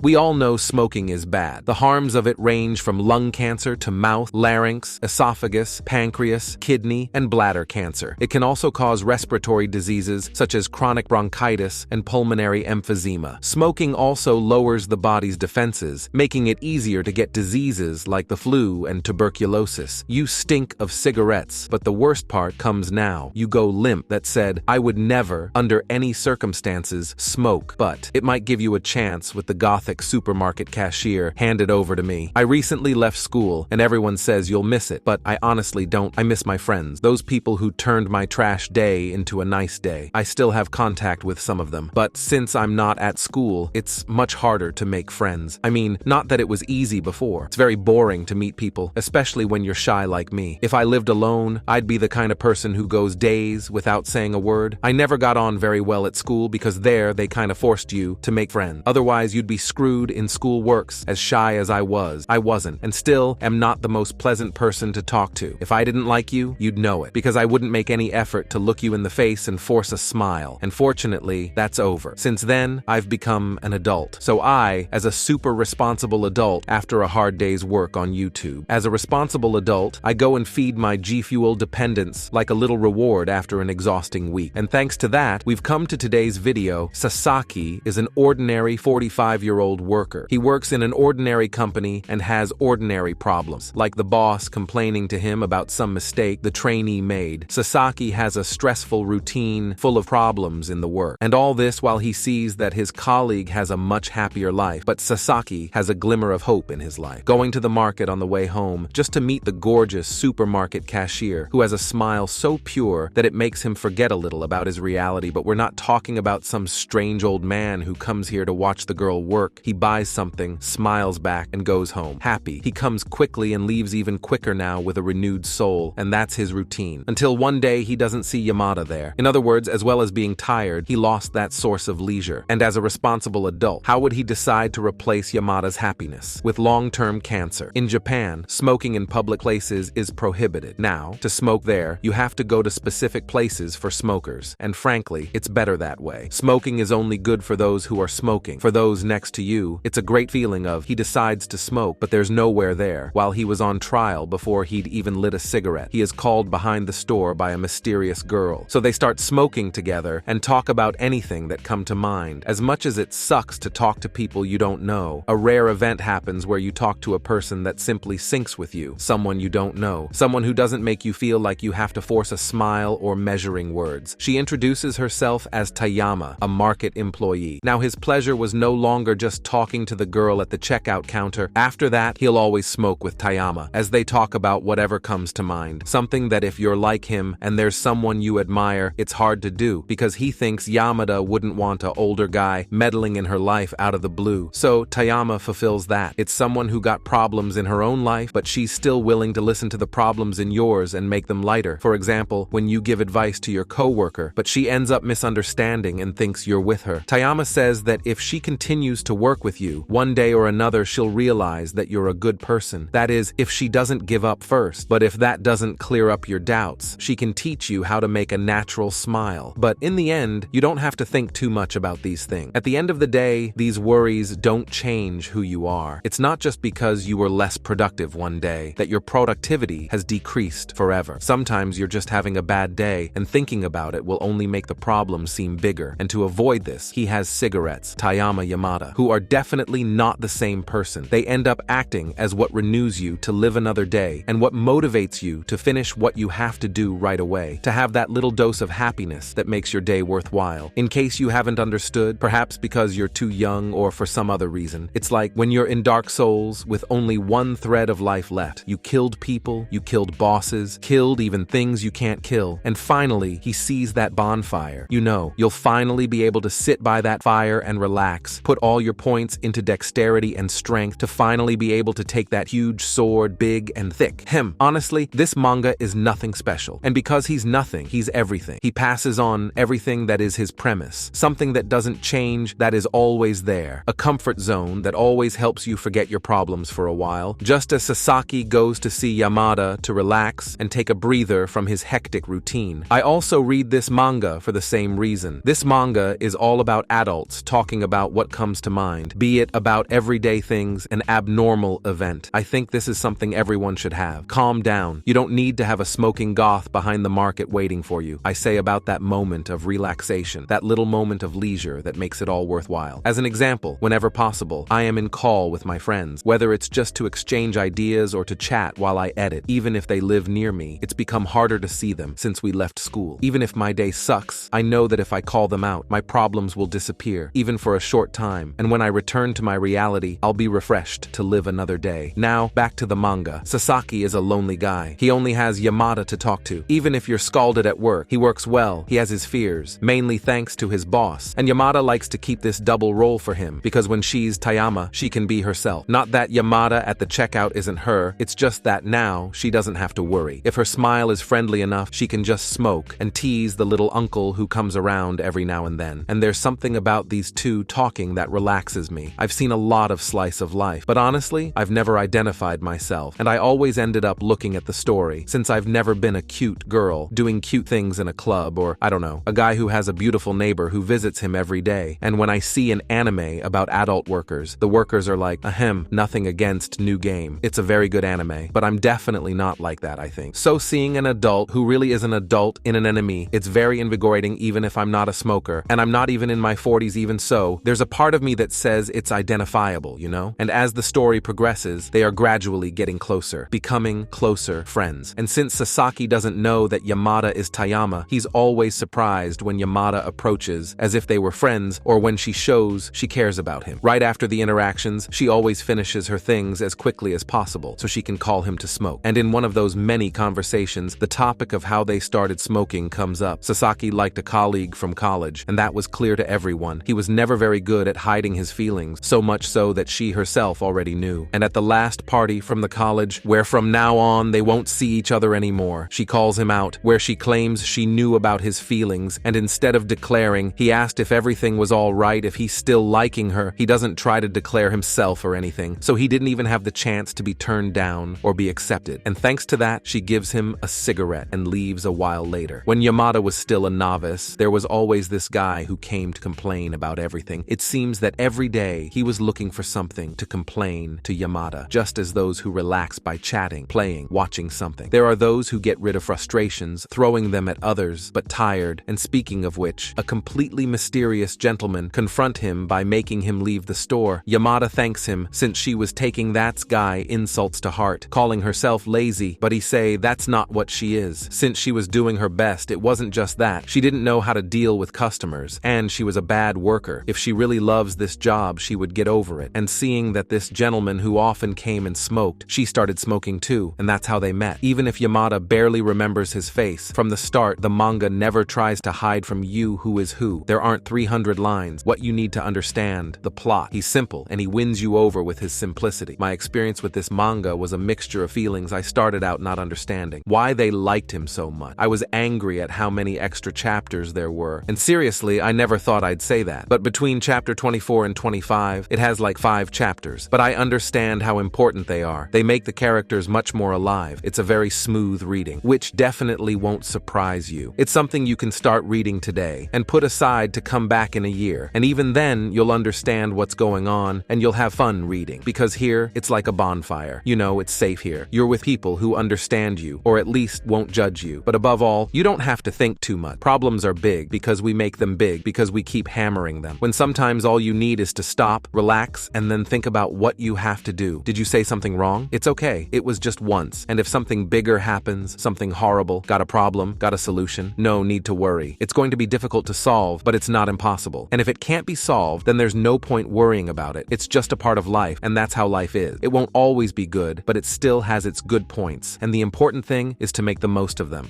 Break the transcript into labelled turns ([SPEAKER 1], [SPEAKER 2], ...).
[SPEAKER 1] We all know smoking is bad. The harms of it range from lung cancer to mouth, larynx, esophagus, pancreas, kidney, and bladder cancer. It can also cause respiratory diseases such as chronic bronchitis and pulmonary emphysema. Smoking also lowers the body's defenses, making it easier to get diseases like the flu and tuberculosis. You stink of cigarettes, but the worst part comes now. You go limp. That said, I would never, under any circumstances, smoke, but it might give you a chance with the gothic supermarket cashier handed over to me. I recently left school, and everyone says you'll miss it, but I honestly don't. I miss my friends, those people who turned my trash day into a nice day. I still have contact with some of them, but since I'm not at school, it's much harder to make friends. I mean, not that it was easy before. It's very boring to meet people, especially when you're shy like me. If I lived alone, I'd be the kind of person who goes days without saying a word. I never got on very well at school because there they kind of forced you to make friends. Otherwise, you'd be screwed in school works. As shy as I wasn't, and still am not the most pleasant person to talk to. If I didn't like you, you'd know it, because I wouldn't make any effort to look you in the face and force a smile. And fortunately, that's over. Since then, I've become an adult. So I, as a super responsible adult, after a hard day's work on YouTube. As a responsible adult, I go and feed my G Fuel dependents like a little reward after an exhausting week. And thanks to that, we've come to today's video. Sasaki is an ordinary 45-year-old worker. He works in an ordinary company and has ordinary problems, like the boss complaining to him about some mistake the trainee made. Sasaki has a stressful routine full of problems in the work, and all this while he sees that his colleague has a much happier life. But Sasaki has a glimmer of hope in his life, going to the market on the way home just to meet the gorgeous supermarket cashier who has a smile so pure that it makes him forget a little about his reality. But we're not talking about some strange old man who comes here to watch the girl work. He buys something, smiles back, and goes home happy. He comes quickly and leaves even quicker now with a renewed soul, and that's his routine. Until one day he doesn't see Yamada there. In other words, as well as being tired, he lost that source of leisure. And as a responsible adult, how would he decide to replace Yamada's happiness? With long-term cancer. In Japan, smoking in public places is prohibited. Now, to smoke there, you have to go to specific places for smokers. And frankly, it's better that way. Smoking is only good for those who are smoking. For those next to you, it's a great feeling of he decides to smoke, but there's nowhere there. While he was on trial before he'd even lit a cigarette, he is called behind the store by a mysterious girl. So they start smoking together and talk about anything that come to mind. As much as it sucks to talk to people you don't know, a rare event happens where you talk to a person that simply syncs with you, someone you don't know, someone who doesn't make you feel like you have to force a smile or measuring words. She introduces herself as Tayama, a market employee. Now his pleasure was no longer just talking to the girl at the checkout counter. After that, he'll always smoke with Tayama as they talk about whatever comes to mind. Something that if you're like him and there's someone you admire, it's hard to do, because he thinks Yamada wouldn't want an older guy meddling in her life out of the blue. So Tayama fulfills that. It's someone who got problems in her own life, but she's still willing to listen to the problems in yours and make them lighter. For example, when you give advice to your coworker, but she ends up misunderstanding and thinks you're with her. Tayama says that if she continues to work with you, one day or another she'll realize that you're a good person. That is, if she doesn't give up first. But if that doesn't clear up your doubts, she can teach you how to make a natural smile. But in the end, you don't have to think too much about these things. At the end of the day, these worries don't change who you are. It's not just because you were less productive one day that your productivity has decreased forever. Sometimes you're just having a bad day, and thinking about it will only make the problem seem bigger. And to avoid this, he has cigarettes, Tayama Yamada, who are definitely not the same person. They end up acting as what renews you to live another day, and what motivates you to finish what you have to do right away, to have that little dose of happiness that makes your day worthwhile. In case you haven't understood, perhaps because you're too young or for some other reason, it's like when you're in Dark Souls with only one thread of life left. You killed people, you killed bosses, killed even things you can't kill, and finally he sees that bonfire. You know, you'll finally be able to sit by that fire and relax, put all your points into dexterity and strength to finally be able to take that huge sword, big and thick. Honestly, this manga is nothing special, and because he's nothing, he's everything. He passes on everything that is his premise, something that doesn't change, that is always there, a comfort zone that always helps you forget your problems for a while, just as Sasaki goes to see Yamada to relax and take a breather from his hectic routine. I also read this manga for the same reason. This manga is all about adults talking about what comes to mind. mind, be it about everyday things, an abnormal event. I think this is something everyone should have. Calm down. You don't need to have a smoking goth behind the market waiting for you. I say about that moment of relaxation, that little moment of leisure that makes it all worthwhile. As an example, whenever possible, I am in call with my friends, whether it's just to exchange ideas or to chat while I edit. Even if they live near me, it's become harder to see them since we left school. Even if my day sucks, I know that if I call them out, my problems will disappear, even for a short time, and when I return to my reality, I'll be refreshed to live another day. Now, back to the manga. Sasaki is a lonely guy. He only has Yamada to talk to. Even if you're scalded at work, he works well. He has his fears, mainly thanks to his boss, and Yamada likes to keep this double role for him, because when she's Tayama, she can be herself. Not that Yamada at the checkout isn't her, it's just that now she doesn't have to worry. If her smile is friendly enough, she can just smoke and tease the little uncle who comes around every now and then. And there's something about these two talking that relaxes me. I've seen a lot of slice of life, but honestly, I've never identified myself, and I always ended up looking at the story, since I've never been a cute girl doing cute things in a club, or, I don't know, a guy who has a beautiful neighbor who visits him every day. And when I see an anime about adult workers, the workers are like, ahem, nothing against New Game. It's a very good anime, but I'm definitely not like that, I think. So seeing an adult who really is an adult in an anime, it's very invigorating even if I'm not a smoker, and I'm not even in my 40s even so, there's a part of me that says it's identifiable, you know? And as the story progresses, they are gradually getting closer, becoming closer friends. And since Sasaki doesn't know that Yamada is Tayama, he's always surprised when Yamada approaches as if they were friends, or when she shows she cares about him. Right after the interactions, she always finishes her things as quickly as possible so she can call him to smoke. And in one of those many conversations, the topic of how they started smoking comes up. Sasaki liked a colleague from college, and that was clear to everyone. He was never very good at hiding his feelings, so much so that she herself already knew. And at the last party from the college, where from now on they won't see each other anymore, she calls him out, where she claims she knew about his feelings, and instead of declaring, he asked if everything was all right, if he's still liking her. He doesn't try to declare himself or anything, so he didn't even have the chance to be turned down or be accepted. And thanks to that, she gives him a cigarette and leaves a while later. When Yamada was still a novice, there was always this guy who came to complain about everything. It seems that every day he was looking for something to complain to Yamada, just as those who relax by chatting, playing, watching something. There are those who get rid of frustrations, throwing them at others, but tired. And speaking of which, a completely mysterious gentleman confront him by making him leave the store. Yamada thanks him, since she was taking that guy insults to heart, calling herself lazy, but he say that's not what she is. Since she was doing her best, it wasn't just that. She didn't know how to deal with customers, and she was a bad worker. If she really loves this job, she would get over it. And seeing that this gentleman who often came and smoked, she started smoking too, and that's how they met. Even if Yamada barely remembers his face, from the start, the manga never tries to hide from you who is who. There aren't 300 lines. What you need to understand, the plot. He's simple, and he wins you over with his simplicity. My experience with this manga was a mixture of feelings. I started out not understanding why they liked him so much. I was angry at how many extra chapters there were, and seriously, I never thought I'd say that. But between chapter 24 and 25, it has like 5 chapters. But I understand how important they are. They make the characters much more alive. It's a very smooth reading, which definitely won't surprise you. It's something you can start reading today and put aside to come back in a year. And even then, you'll understand what's going on and you'll have fun reading. Because here, it's like a bonfire. You know, it's safe here. You're with people who understand you, or at least won't judge you. But above all, you don't have to think too much. Problems are big because we make them big, because we keep hammering them. When sometimes all you need is to stop, relax, and then think about what you have to do. Did you say something wrong? It's okay. It was just once. And if something bigger happens, something horrible, got a problem, got a solution, no need to worry. It's going to be difficult to solve, but it's not impossible. And if it can't be solved, then there's no point worrying about it. It's just a part of life, and that's how life is. It won't always be good, but it still has its good points. And the important thing is to make the most of them.